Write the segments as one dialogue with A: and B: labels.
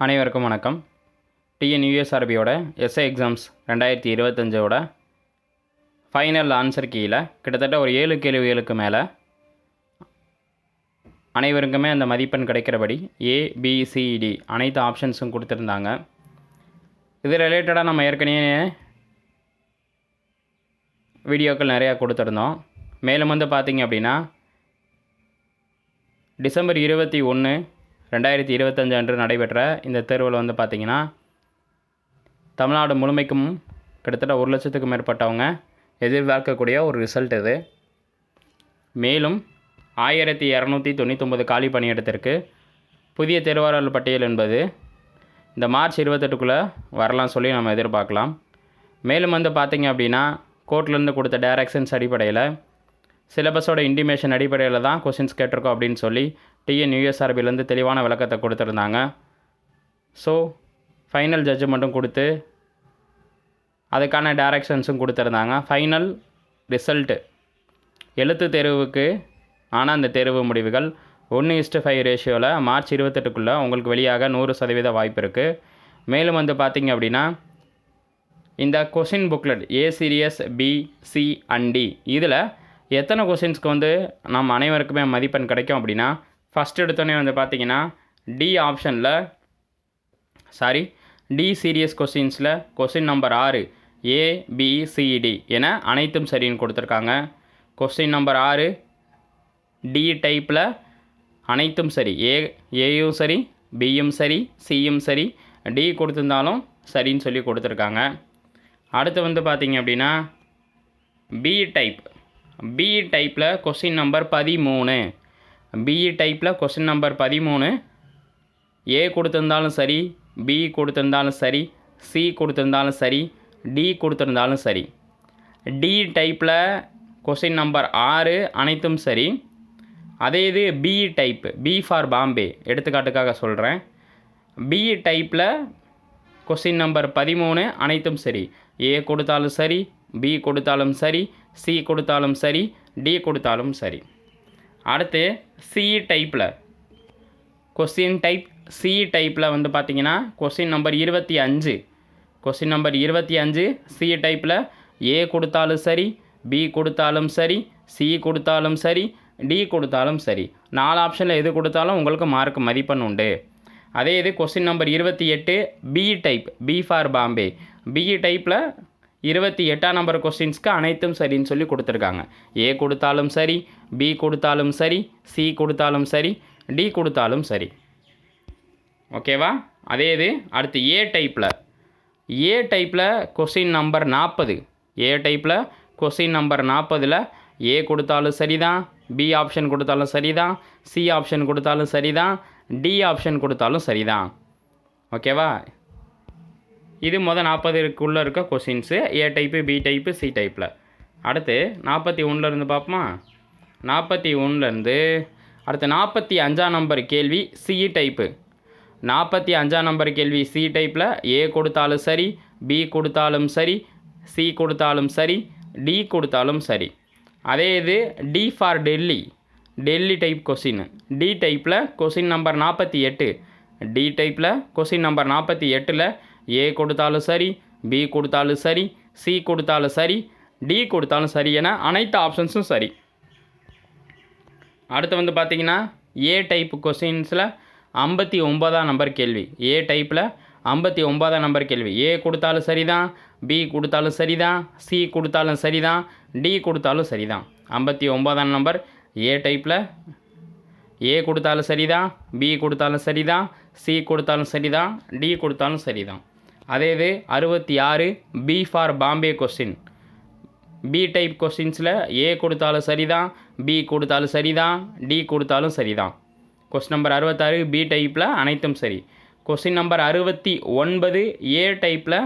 A: அனைவருக்கும் வணக்கம். டிஎன்யூஎஸ்ஆர்பியோட SI exams 2025ஓட final answer கீழே கிட்டத்தட்ட ஒரு 7 கேள்விகளுக்கு மேலே அனைவருக்குமே அந்த மதிப்பெண் கிடைக்கிறபடி ஏபிசிடி அனைத்து ஆப்ஷன்ஸும் கொடுத்துருந்தாங்க. இது ரிலேட்டடாக நம்ம ஏற்கனவே வீடியோக்கள் நிறையா கொடுத்துருந்தோம். மேலும் பார்த்திங்க அப்படின்னா டிசம்பர் 21, 2025 அன்று நடைபெற்ற இந்த தேர்வில் பார்த்திங்கன்னா தமிழ்நாடு முழுமைக்கும் கிட்டத்தட்ட 1 லட்சத்துக்கும் மேற்பட்டவங்க எதிர்பார்க்கக்கூடிய ஒரு ரிசல்ட் இது. மேலும் 1299 காலி பணியிடத்திற்கு புதிய தேர்வாளர் பட்டியல் என்பது இந்த மார்ச் 28க்குள்ளே வரலாம் சொல்லி நம்ம எதிர்பார்க்கலாம். மேலும் பார்த்திங்க அப்படின்னா கோர்ட்லேருந்து கொடுத்த டைரக்ஷன்ஸ் அடிப்படையில் சிலபஸோட இன்டிமேஷன் அடிப்படையில் தான் கொஷின்ஸ் கேட்டிருக்கோம் அப்படின்னு சொல்லி டிஎன்யூஎஸ்ஆர்பிலேருந்து தெளிவான விளக்கத்தை கொடுத்துருந்தாங்க. ஸோ ஃபைனல் ஜட்ஜ்மெண்ட்டும் கொடுத்து அதுக்கான டைரக்ஷன்ஸும் கொடுத்துருந்தாங்க. ஃபைனல் ரிசல்ட்டு எழுத்து தேர்வுக்கு ஆனால் அந்த தேர்வு முடிவுகள் 1:5 ரேஷியோவில் மார்ச் 28க்குள்ளே உங்களுக்கு வெளியாக 100% வாய்ப்பு இருக்குது. மேலும் பார்த்திங்க அப்படின்னா இந்த question booklet A series B C and D இதில் எத்தனை கொஷின்ஸ்க்கு நம்ம அனைவருக்குமே மதிப்பெண் கிடைக்கும் அப்படின்னா ஃபஸ்ட் எடுத்தோடனே பார்த்திங்கன்னா டி சீரியஸ் கொஷின்ஸில் கொஷின் நம்பர் 6 ஏபிசிடி என அனைத்தும் சரின்னு கொடுத்துருக்காங்க. கொஷின் நம்பர் 6 டி டைப்பில் அனைத்தும் சரி, ஏயும் சரி, பியும் சரி, சியும் சரி, டி கொடுத்துருந்தாலும் சரின்னு சொல்லி கொடுத்துருக்காங்க. அடுத்து பார்த்திங்க அப்படின்னா பி டைப்பில் கொஸ்டின் நம்பர் 13, பி டைப்பில் கொஸ்டின் நம்பர் 13 ஏ கொடுத்துருந்தாலும் சரி, பி கொடுத்துருந்தாலும் சரி, சி கொடுத்துருந்தாலும் சரி, டி கொடுத்துருந்தாலும் சரி. டி டைப்பில் கொஸ்டின் நம்பர் 6 அனைத்தும் சரி. அதே இது B type, B for Bombay எடுத்துக்காட்டுக்காக சொல்கிறேன். பி டைப்பில் கொஸ்டின் நம்பர் 13 அனைத்தும் சரி. ஏ கொடுத்தாலும் சரி, பி கொடுத்தாலும் சரி, சி கொடுத்தாலும் சரி, டி கொடுத்தாலும் சரி. அடுத்து சி டைப்பில் கொஸ்டின் டைப் சி டைப்பில் பார்த்திங்கன்னா question number 25, question number 25 C டைப்பில் ஏ கொடுத்தாலும் சரி, பி கொடுத்தாலும் சரி, சி கொடுத்தாலும் சரி, டி கொடுத்தாலும் சரி. 4 ஆப்ஷனில் எது கொடுத்தாலும் உங்களுக்கு மார்க் மதிப்பெண் உண்டு. அதே இது question number 28 B type, B for Bombay, B டைப்பில் 28ஆம் நம்பர் கொஸ்டின்ஸ்க்கு அனைத்தும் சரின்னு சொல்லி கொடுத்துருக்காங்க. ஏ கொடுத்தாலும் சரி, பி கொடுத்தாலும் சரி, சி கொடுத்தாலும் சரி, டி கொடுத்தாலும் சரி. ஓகேவா? அதே இது அடுத்து ஏ டைப்பில் கொஸ்டின் நம்பர் 40, ஏ டைப்பில் கொஸ்டின் நம்பர் 40ல் ஏ கொடுத்தாலும் சரி தான், பி ஆப்ஷன் கொடுத்தாலும் சரி தான், சி ஆப்ஷன் கொடுத்தாலும் சரி தான், டி ஆப்ஷன் கொடுத்தாலும் சரி தான். ஓகேவா? இது 40க்குள்ளே இருக்க கொஷின்ஸு ஏ டைப்பு, பி டைப்பு, சி டைப்பில். அடுத்து 41லேருந்து பார்ப்போமா? 41லேருந்து அடுத்து 45ஆம் நம்பர் கேள்வி சி டைப்பு. 45ஆம் நம்பர் கேள்வி சி டைப்பில் ஏ கொடுத்தாலும் சரி, பி கொடுத்தாலும் சரி, சி கொடுத்தாலும் சரி, டி கொடுத்தாலும் சரி. அதே இது D for Delhi type question. D டைப்பில் கொஷின் நம்பர் 48, டி டைப்பில் கொஷின் நம்பர் 48ல் ஏ கொடுத்தாலும் சரி, பி கொடுத்தாலும் சரி, சி கொடுத்தாலும் சரி, டி கொடுத்தாலும் சரி என அனைத்து ஆப்ஷன்ஸும் சரி. அடுத்து பார்த்திங்கன்னா ஏ டைப் கொஸ்டின்ஸில் 59ஆம் நம்பர் கேள்வி. ஏ டைப்பில் 59ஆம் நம்பர் கேள்வி. ஏ கொடுத்தாலும் சரி தான், பி கொடுத்தாலும் சரி தான், சி கொடுத்தாலும் சரி தான், டி கொடுத்தாலும் சரி தான். 59ஆம் நம்பர் ஏ டைப்பில் ஏ கொடுத்தாலும் சரி தான், பி கொடுத்தாலும் சரி தான், சி கொடுத்தாலும் சரி தான், டி கொடுத்தாலும் சரி தான். அதே இது 66 B for Bombay question. B type கொஸ்டின்ஸில் ஏ கொடுத்தாலும் சரி தான், பி கொடுத்தாலும் சரி தான், டி கொடுத்தாலும் சரி தான். கொஸ்டின் நம்பர் 66 பி டைப்பில் அனைத்தும் சரி. கொஸ்டின் நம்பர் 69 ஏ டைப்பில்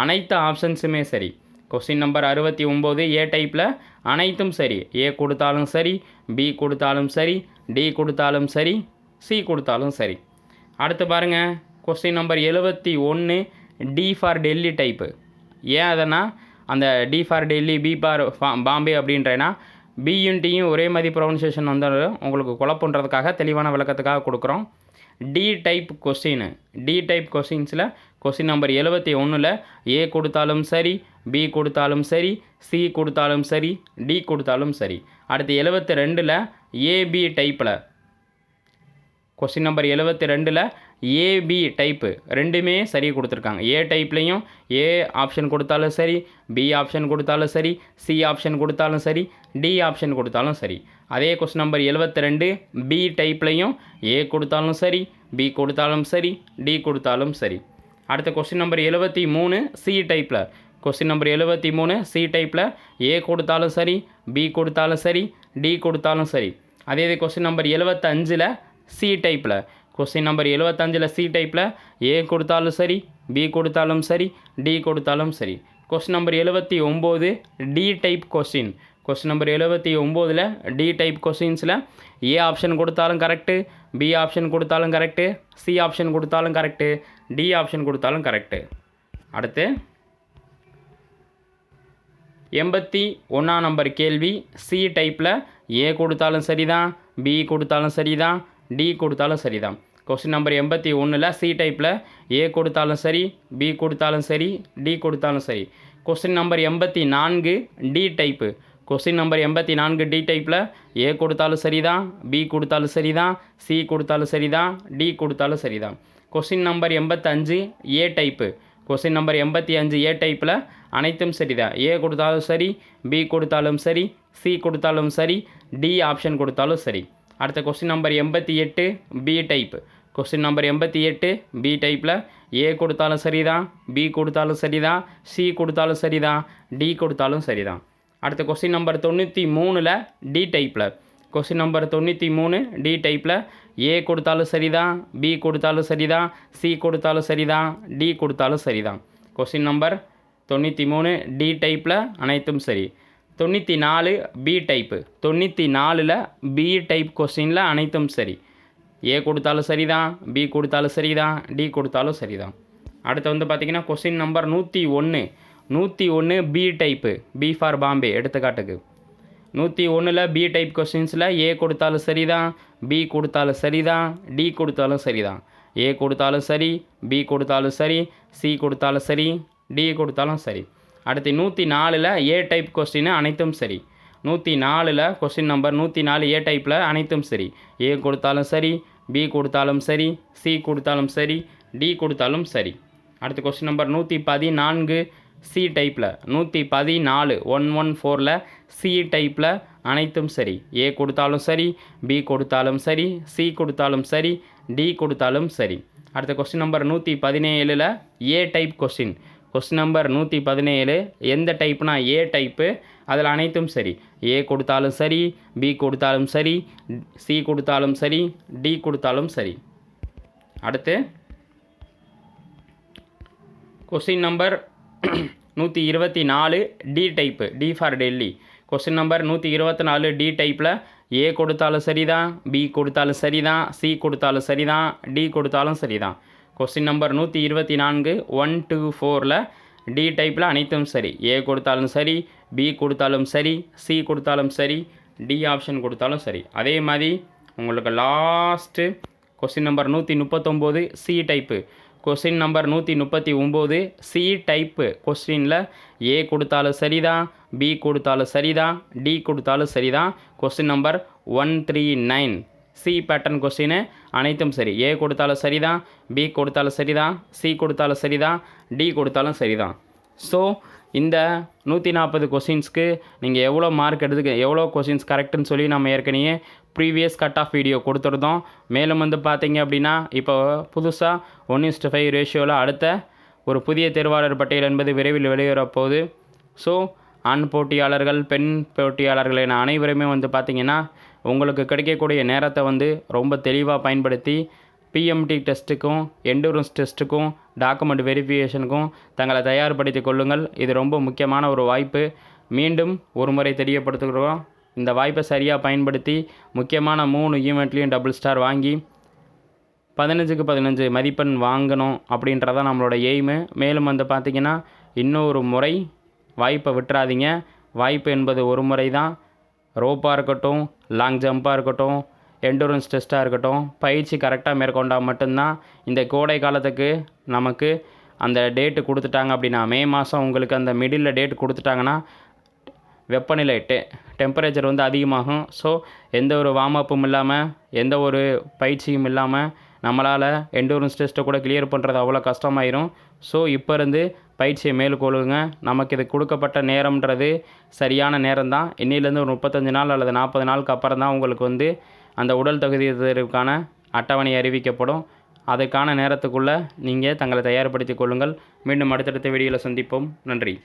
A: அனைத்து ஆப்ஷன்ஸுமே சரி. கொஸ்டின் நம்பர் 69 ஏ டைப்பில் அனைத்தும் சரி. ஏ கொடுத்தாலும் சரி, பி கொடுத்தாலும் சரி, டி கொடுத்தாலும் சரி, சி கொடுத்தாலும் சரி. அடுத்து பாருங்கள் question number 71 D for Delhi type. ஏன் அதனா அந்த D for Delhi, B for Bombay அப்படின்றேன்னா பியும் டியும் ஒரே மாதிரி ப்ரொனன்சியேஷன் வந்தாலும் உங்களுக்கு குழப்பன்றதுக்காக தெளிவான விளக்கத்துக்காக கொடுக்குறோம். D type question. D type கொஸ்டின்ஸில் கொஸ்டின் நம்பர் 71ல் ஏ கொடுத்தாலும் சரி, பி கொடுத்தாலும் சரி, சி கொடுத்தாலும் சரி, டி கொடுத்தாலும் சரி. அடுத்து 72ல் ஏபி டைப்பில் கொஸ்டின் நம்பர் 72ல் ஏபி டைப்பு ரெண்டுமே சரி கொடுத்துருக்காங்க. ஏ டைப்லேயும் ஏ ஆப்ஷன் கொடுத்தாலும் சரி, பி ஆப்ஷன் கொடுத்தாலும் சரி, சி ஆப்ஷன் கொடுத்தாலும் சரி, டி ஆப்ஷன் கொடுத்தாலும் சரி. அதே கொஸ்டின் நம்பர் 72 பி டைப்லேயும் ஏ கொடுத்தாலும் சரி, பி கொடுத்தாலும் சரி, டி கொடுத்தாலும் சரி. அடுத்த கொஸ்டின் நம்பர் 73 சி டைப்பில். கொஸ்டின் நம்பர் 73 சி டைப்பில் ஏ கொடுத்தாலும் சரி, பி கொடுத்தாலும் சரி, டி கொடுத்தாலும் சரி. அதே இது கொஸ்டின் நம்பர் 75ல் சி டைப்பில். கொஸ்டின் நம்பர் 75ல் சி டைப்பில் ஏ கொடுத்தாலும் சரி, பி கொடுத்தாலும் சரி, டி கொடுத்தாலும் சரி. Question number 79 D type question. Question number 79ல் டி டைப் கொஸ்டின்ஸில் ஏ ஆப்ஷன் கொடுத்தாலும் கரெக்டு, பி ஆப்ஷன் கொடுத்தாலும் கரெக்டு, சி ஆப்ஷன் கொடுத்தாலும் கரெக்டு, டி ஆப்ஷன் கொடுத்தாலும் கரெக்டு. அடுத்து 81 நம்பர் கேள்வி சி டைப்பில் ஏ கொடுத்தாலும் சரிதான், பி கொடுத்தாலும் சரிதான், டி கொடுத்தாலும் சரிதான். கொஸ்டின் நம்பர் 81ல் சி டைப்பில் ஏ கொடுத்தாலும் சரி, பி கொடுத்தாலும் சரி, டி கொடுத்தாலும் சரி. Question number 84 D type. Question number 84 D டைப்பில் ஏ கொடுத்தாலும் சரிதான், பி கொடுத்தாலும் சரிதான், சி கொடுத்தாலும் சரிதான், டி கொடுத்தாலும் சரிதான். கொஸ்டின் நம்பர் 85 ஏ டைப்பு. கொஸ்டின் நம்பர் 85 ஏ டைப்பில் அனைத்தும் சரிதான். ஏ கொடுத்தாலும் சரி, பி கொடுத்தாலும் சரி, சி கொடுத்தாலும் சரி, டி ஆப்ஷன் கொடுத்தாலும் சரி. அடுத்த question number 88 B type. Question number 88 B டைப்பில் ஏ கொடுத்தாலும் சரிதான், பி கொடுத்தாலும் சரிதான், சி கொடுத்தாலும் சரிதான், டி கொடுத்தாலும் சரிதான். அடுத்த கொஸ்டின் நம்பர் 93ல் டி டைப்பில். கொஸ்டின் நம்பர் 93 டி டைப்பில் ஏ கொடுத்தாலும் சரிதான், பி கொடுத்தாலும் சரிதான், சி கொடுத்தாலும் சரிதான், டி கொடுத்தாலும் சரிதான். கொஸ்டின் நம்பர் 93 டி டைப்பில் அனைத்தும் சரி. 94 பி டைப்பு. 94ல் பி டைப் கொஸ்டினில் அனைத்தும் சரி. ஏ கொடுத்தாலும் சரிதான், பி கொடுத்தாலும் சரிதான், டி கொடுத்தாலும் சரிதான். அடுத்து வந்து பார்த்திங்கன்னா question number 101 B type. B for Bombay எடுத்துக்காட்டுக்கு. 101ல் பி டைப் கொஸ்டின்ஸில் ஏ கொடுத்தாலும் சரிதான், பி கொடுத்தாலும் சரிதான், டி கொடுத்தாலும் சரிதான். ஏ கொடுத்தாலும் சரி, பி கொடுத்தாலும் சரி, சி கொடுத்தாலும் சரி, டி கொடுத்தாலும் சரி. அடுத்து 104ல் ஏ டைப் கொஸ்டின் அனைத்தும் சரி. 104ல் கொஸ்டின் நம்பர் 104 ஏ டைப்பில் அனைத்தும் சரி. ஏ கொடுத்தாலும் சரி, பி கொடுத்தாலும் சரி, சி கொடுத்தாலும் சரி, டி கொடுத்தாலும் சரி. அடுத்து கொஸ்டின் நம்பர் 114 சி டைப்பில். 114 114ல் சி டைப்பில் அனைத்தும் சரி. ஏ கொடுத்தாலும் சரி, பி கொடுத்தாலும் சரி, சி கொடுத்தாலும் சரி, டி கொடுத்தாலும் சரி. அடுத்த கொஸ்டின் நம்பர் 117ல் ஏ டைப் கொஸ்டின். கொஸ்டின் நம்பர் 117 எந்த டைப்னா ஏ டைப்பு, அதில் அனைத்தும் சரி. ஏ கொடுத்தாலும் சரி, பி கொடுத்தாலும் சரி, சி கொடுத்தாலும் சரி, டி கொடுத்தாலும் சரி. அடுத்து question number 124 D type. D for Delhi. Question number 124 D டைப்பில் ஏ கொடுத்தாலும் சரிதான், பி கொடுத்தாலும் சரிதான், சி கொடுத்தாலும் சரிதான், டி கொடுத்தாலும் சரிதான். கொஸ்டின் நம்பர் 124 1 to 4ல் டி டைப்பில் அனைத்தும் சரி. ஏ கொடுத்தாலும் சரி, பி கொடுத்தாலும் சரி, சி கொடுத்தாலும் சரி, டி ஆப்ஷன் கொடுத்தாலும் சரி. அதே மாதிரி உங்களுக்கு last question number 139 C type. Question number 139 C type கொஸ்டினில் ஏ கொடுத்தாலும் சரிதான், பி கொடுத்தாலும் சரிதான், டி கொடுத்தாலும் சரிதான். Question number 139 C pattern question அனைத்தும் சரி. ஏ கொடுத்தாலும் சரிதான், பி கொடுத்தாலும் சரிதான், சி கொடுத்தாலும் சரிதான், டி கொடுத்தாலும் சரிதான். ஸோ இந்த 140 கொஸ்டின்ஸ்க்கு நீங்கள் எவ்வளோ மார்க் எவ்வளோ கொஸ்டின்ஸ் கரெக்டுன்னு சொல்லி நம்ம ஏற்கனவே ப்ரீவியஸ் கட் ஆஃப் வீடியோ கொடுத்துருந்தோம். மேலும் வந்து பார்த்தீங்க அப்படின்னா இப்போ புதுசாக 1:5 ரேஷியோவில் அடுத்த ஒரு புதிய தேர்வாளர் பட்டியல் என்பது விரைவில் வெளியேறப்போகுது. ஸோ ஆண் போட்டியாளர்கள், பெண் போட்டியாளர்கள் என அனைவருமே வந்து பார்த்திங்கன்னா உங்களுக்கு கிடைக்கக்கூடிய நேரத்தை வந்து ரொம்ப தெளிவாக பயன்படுத்தி பிஎம்டி டெஸ்ட்டுக்கும், எண்டூரன்ஸ் டெஸ்ட்டுக்கும், டாக்குமெண்ட் வெரிஃபிகேஷனுக்கும் தங்களை தயார்படுத்தி கொள்ளுங்கள். இது ரொம்ப முக்கியமான ஒரு வாய்ப்பு. மீண்டும் ஒரு முறை தெரியப்படுத்துகிறோம். இந்த வாய்ப்பை சரியாக பயன்படுத்தி முக்கியமான 3 ஈவெண்ட்லேயும் டபுள் ஸ்டார் வாங்கி 15க்கு 15 மதிப்பெண் வாங்கணும் அப்படின்றதான் நம்மளோட எய்மு. மேலும் வந்து பார்த்திங்கன்னா இன்னொரு முறை வாய்ப்பை விட்டுறாதீங்க. வாய்ப்பு என்பது ஒரு முறை தான். ரோப்பாக இருக்கட்டும், லாங் ஜம்ப்பாக இருக்கட்டும், எண்டூரன்ஸ் டெஸ்ட்டாக இருக்கட்டும், பயிற்சி கரெக்டாக மேற்கொண்டால் மட்டும்தான் இந்த கோடை காலத்துக்கு நமக்கு அந்த டேட்டு கொடுத்துட்டாங்க அப்படின்னா, மே மாதம் உங்களுக்கு அந்த மிடில் டேட் கொடுத்துட்டாங்கன்னா வெப்பநிலை டெம்பரேச்சர் வந்து அதிகமாகும். ஸோ எந்த ஒரு வார்ம் அப்பும் இல்லாமல், எந்த ஒரு பயிற்சியும் இல்லாமல் நம்மளால் எண்டூரன்ஸ் டெஸ்ட்டை கூட கிளியர் பண்ணுறது அவ்வளோ கஷ்டமாயிரும். ஸோ இப்போ இருந்து பயிற்சியை மேற்கொள்ளுங்க. நமக்கு இது கொடுக்கப்பட்ட நேரம்ன்றது சரியான நேரம் தான். இன்னிலேருந்து ஒரு 35 நாள் அல்லது 40 நாளுக்கு அப்புறம் தான் உங்களுக்கு வந்து அந்த உடல் தகுதி தேர்வுக்கான அட்டவணை அறிவிக்கப்படும். அதுக்கான நேரத்துக்குள்ளே நீங்கள் தங்களை தயார்படுத்திக் கொள்ளுங்கள். மீண்டும் அடுத்தடுத்த வீடியோவில் சந்திப்போம். நன்றி.